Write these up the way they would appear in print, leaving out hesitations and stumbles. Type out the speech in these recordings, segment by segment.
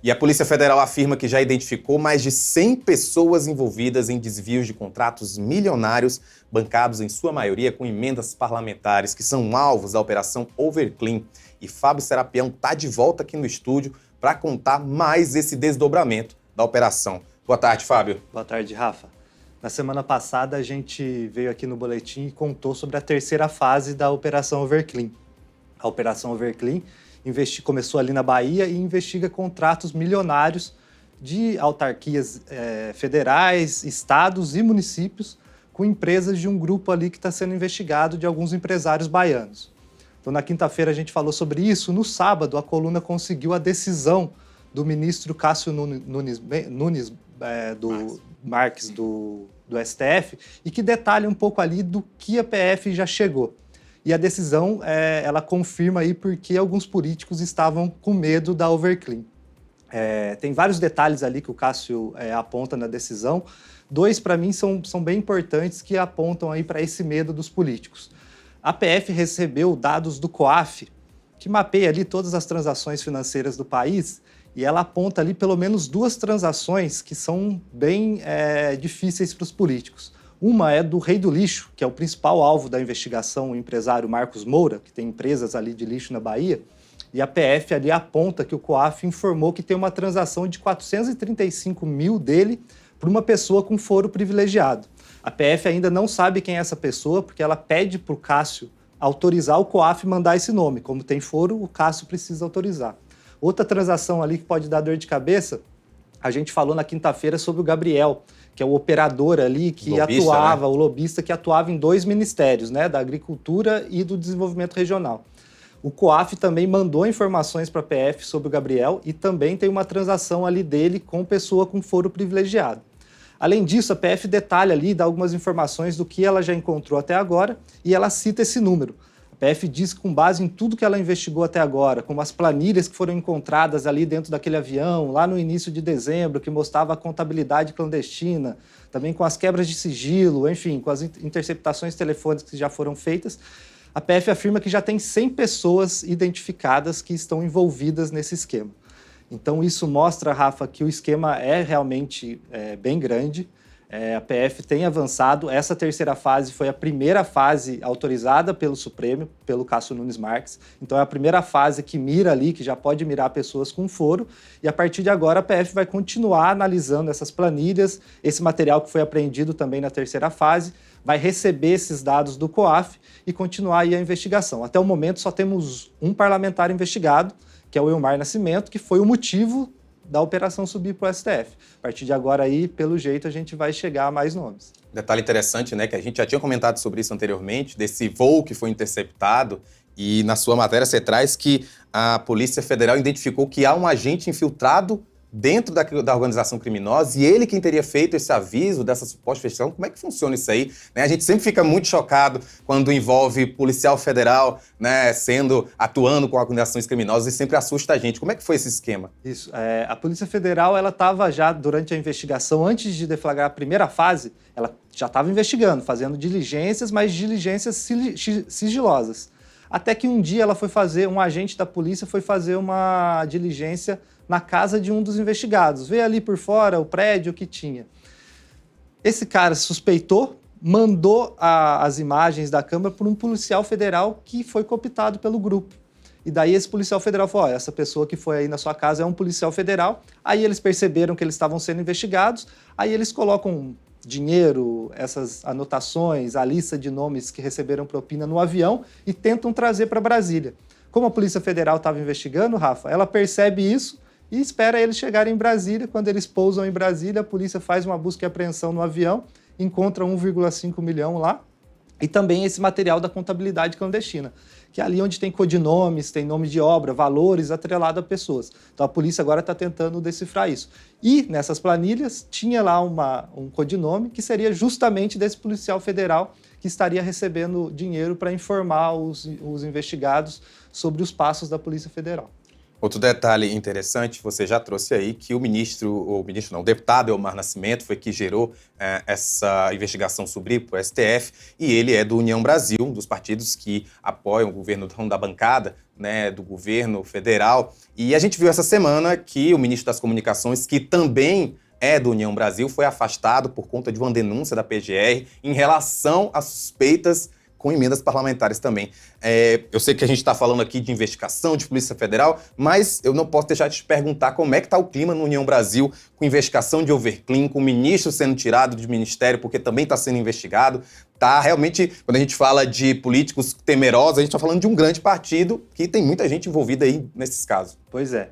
E a Polícia Federal afirma que já identificou mais de 100 pessoas envolvidas em desvios de contratos milionários, bancados em sua maioria com emendas parlamentares, que são alvos da Operação Overclean. E Fábio Serapião está de volta aqui no estúdio para contar mais esse desdobramento da operação. Boa tarde, Fábio. Boa tarde, Rafa. Na semana passada, a gente veio aqui no boletim e contou sobre a terceira fase da Operação Overclean. A Operação Overclean começou ali na Bahia e investiga contratos milionários de autarquias federais, estados e municípios com empresas de um grupo ali que está sendo investigado de alguns empresários baianos. Então, na quinta-feira, a gente falou sobre isso. No sábado, a coluna conseguiu a decisão do ministro Cássio Nunes Marques do STF e que detalha um pouco ali do que a PF já chegou. E a decisão, ela confirma aí porque alguns políticos estavam com medo da Overclean. Tem vários detalhes ali que o Cássio aponta na decisão. Dois, para mim, são bem importantes que apontam aí para esse medo dos políticos. A PF recebeu dados do COAF, que mapeia ali todas as transações financeiras do país, e ela aponta ali pelo menos duas transações que são bem difíceis para os políticos. Uma é do Rei do Lixo, que é o principal alvo da investigação, o empresário Marcos Moura, que tem empresas ali de lixo na Bahia, e a PF ali aponta que o COAF informou que tem uma transação de 435 mil dele para uma pessoa com foro privilegiado. A PF ainda não sabe quem é essa pessoa, porque ela pede para o Cássio autorizar o COAF mandar esse nome. Como tem foro, o Cássio precisa autorizar. Outra transação ali que pode dar dor de cabeça, a gente falou na quinta-feira sobre o Gabriel, que é o operador ali que lobista, atuava, né? O lobista que atuava em dois ministérios, né, da Agricultura e do Desenvolvimento Regional. O COAF também mandou informações para a PF sobre o Gabriel e também tem uma transação ali dele com pessoa com foro privilegiado. Além disso, a PF detalha ali, dá algumas informações do que ela já encontrou até agora e ela cita esse número. A PF diz que com base em tudo que ela investigou até agora, como as planilhas que foram encontradas ali dentro daquele avião, lá no início de dezembro, que mostrava a contabilidade clandestina, também com as quebras de sigilo, enfim, com as interceptações telefônicas que já foram feitas, a PF afirma que já tem 100 pessoas identificadas que estão envolvidas nesse esquema. Então isso mostra, Rafa, que o esquema é realmente bem grande. A PF tem avançado. Essa terceira fase foi a primeira fase autorizada pelo Supremo, pelo Cássio Nunes Marques. Então é a primeira fase que mira ali, que já pode mirar pessoas com foro. E a partir de agora a PF vai continuar analisando essas planilhas, esse material que foi apreendido também na terceira fase, vai receber esses dados do COAF e continuar aí a investigação. Até o momento só temos um parlamentar investigado, que é o Elmar Nascimento, que foi o motivo da operação subir para o STF. A partir de agora aí, pelo jeito, a gente vai chegar a mais nomes. Detalhe interessante, né, que a gente já tinha comentado sobre isso anteriormente, desse voo que foi interceptado, e na sua matéria você traz que a Polícia Federal identificou que há um agente infiltrado dentro da organização criminosa e ele quem teria feito esse aviso dessa suposta investigação. Como é que funciona isso aí? Né? A gente sempre fica muito chocado quando envolve policial federal, né, atuando com organizações criminosas e sempre assusta a gente. Como é que foi esse esquema? Isso. A Polícia Federal ela estava já durante a investigação, antes de deflagrar a primeira fase, ela já estava investigando, fazendo diligências, mas diligências sigilosas. Até que um dia um agente da polícia foi fazer uma diligência na casa de um dos investigados, ver ali por fora o prédio que tinha. Esse cara suspeitou, mandou as imagens da câmera para um policial federal que foi cooptado pelo grupo. E daí esse policial federal falou, essa pessoa que foi aí na sua casa é um policial federal. Aí eles perceberam que eles estavam sendo investigados, aí eles colocam dinheiro, essas anotações, a lista de nomes que receberam propina no avião e tentam trazer para Brasília. Como a Polícia Federal estava investigando, Rafa, ela percebe isso e espera eles chegarem em Brasília. Quando eles pousam em Brasília, a polícia faz uma busca e apreensão no avião, encontra 1,5 milhão lá e também esse material da contabilidade clandestina, que é ali onde tem codinomes, tem nome de obra, valores atrelados a pessoas. Então a polícia agora está tentando decifrar isso. E nessas planilhas tinha lá um codinome que seria justamente desse policial federal que estaria recebendo dinheiro para informar os investigados sobre os passos da Polícia Federal. Outro detalhe interessante, você já trouxe aí que o deputado Elmar Nascimento foi que gerou essa investigação subir para o STF e ele é do União Brasil, um dos partidos que apoiam o governo da bancada né, do governo federal. E a gente viu essa semana que o ministro das Comunicações, que também é do União Brasil, foi afastado por conta de uma denúncia da PGR em relação a suspeitas com emendas parlamentares também. Eu sei que a gente está falando aqui de investigação, de Polícia Federal, mas eu não posso deixar de te perguntar como é que está o clima no União Brasil com investigação de overclean, com o ministro sendo tirado do ministério porque também está sendo investigado. Tá realmente, quando a gente fala de políticos temerosos, a gente está falando de um grande partido que tem muita gente envolvida aí nesses casos. Pois é.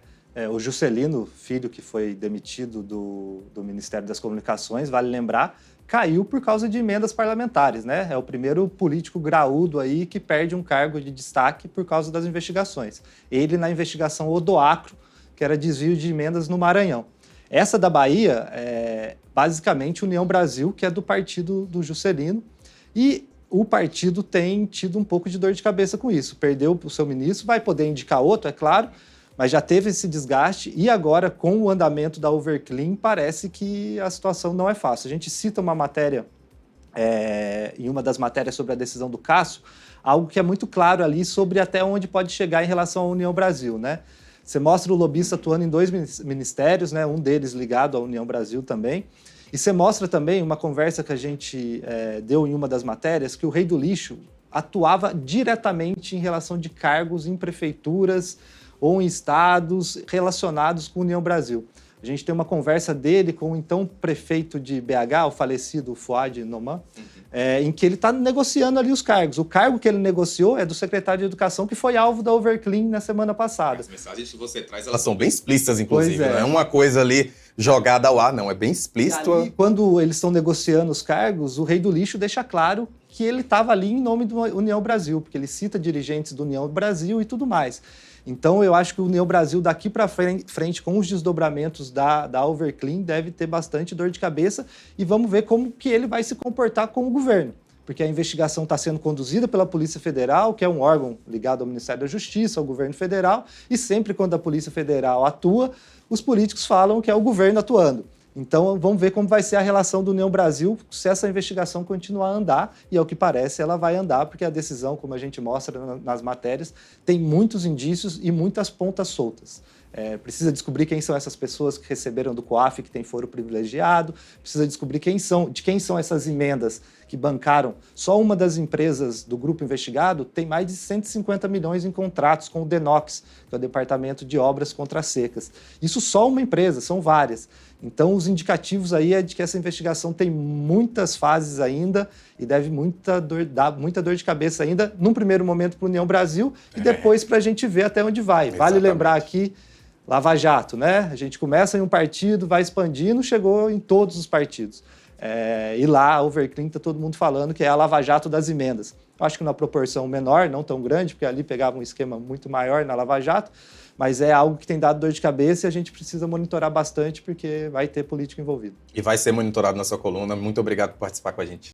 O Juscelino, filho que foi demitido do Ministério das Comunicações, vale lembrar, caiu por causa de emendas parlamentares, né? É o primeiro político graúdo aí que perde um cargo de destaque por causa das investigações. Ele na investigação Odoacro, que era desvio de emendas no Maranhão. Essa da Bahia é basicamente União Brasil, que é do partido do Juscelino, e o partido tem tido um pouco de dor de cabeça com isso. Perdeu o seu ministro, vai poder indicar outro, é claro, mas já teve esse desgaste e agora, com o andamento da Overclean, parece que a situação não é fácil. A gente cita uma matéria, em uma das matérias sobre a decisão do Cássio, algo que é muito claro ali sobre até onde pode chegar em relação à União Brasil, né? Você mostra o lobista atuando em 2 ministérios, né? Um deles ligado à União Brasil também. E você mostra também uma conversa que a gente deu em uma das matérias, que o Rei do Lixo atuava diretamente em relação de cargos em prefeituras ou em estados relacionados com a União Brasil. A gente tem uma conversa dele com o então prefeito de BH, o falecido Fouad Noman, em que ele está negociando ali os cargos. O cargo que ele negociou é do secretário de Educação, que foi alvo da Overclean na semana passada. As mensagens que você traz, elas são bem explícitas, inclusive. Pois é. Não é uma coisa ali jogada ao ar, não. É bem explícito. E quando eles estão negociando os cargos, o Rei do Lixo deixa claro que ele estava ali em nome do União Brasil, porque ele cita dirigentes do União Brasil e tudo mais. Então, eu acho que o União Brasil, daqui para frente, com os desdobramentos da Overclean, deve ter bastante dor de cabeça e vamos ver como que ele vai se comportar com o governo. Porque a investigação está sendo conduzida pela Polícia Federal, que é um órgão ligado ao Ministério da Justiça, ao governo federal, e sempre quando a Polícia Federal atua, os políticos falam que é o governo atuando. Então, vamos ver como vai ser a relação do União Brasil se essa investigação continuar a andar, e ao que parece ela vai andar, porque a decisão, como a gente mostra nas matérias, tem muitos indícios e muitas pontas soltas. Precisa descobrir quem são essas pessoas que receberam do COAF, que tem foro privilegiado, precisa descobrir de quem são essas emendas que bancaram. Só uma das empresas do grupo investigado tem mais de 150 milhões em contratos com o DENOX, que é o Departamento de Obras Contra Secas. Isso só uma empresa, são várias. Então, os indicativos aí é de que essa investigação tem muitas fases ainda e deve dar muita dor de cabeça ainda, num primeiro momento para a União Brasil e depois para a gente ver até onde vai. Vale Exatamente. lembrar aqui, Lava Jato, né? A gente começa em um partido, vai expandindo, chegou em todos os partidos. E lá, a Overclean, está todo mundo falando que é a Lava Jato das emendas. Eu acho que numa proporção menor, não tão grande, porque ali pegava um esquema muito maior na Lava Jato, mas é algo que tem dado dor de cabeça e a gente precisa monitorar bastante, porque vai ter político envolvido. E vai ser monitorado na sua coluna. Muito obrigado por participar com a gente.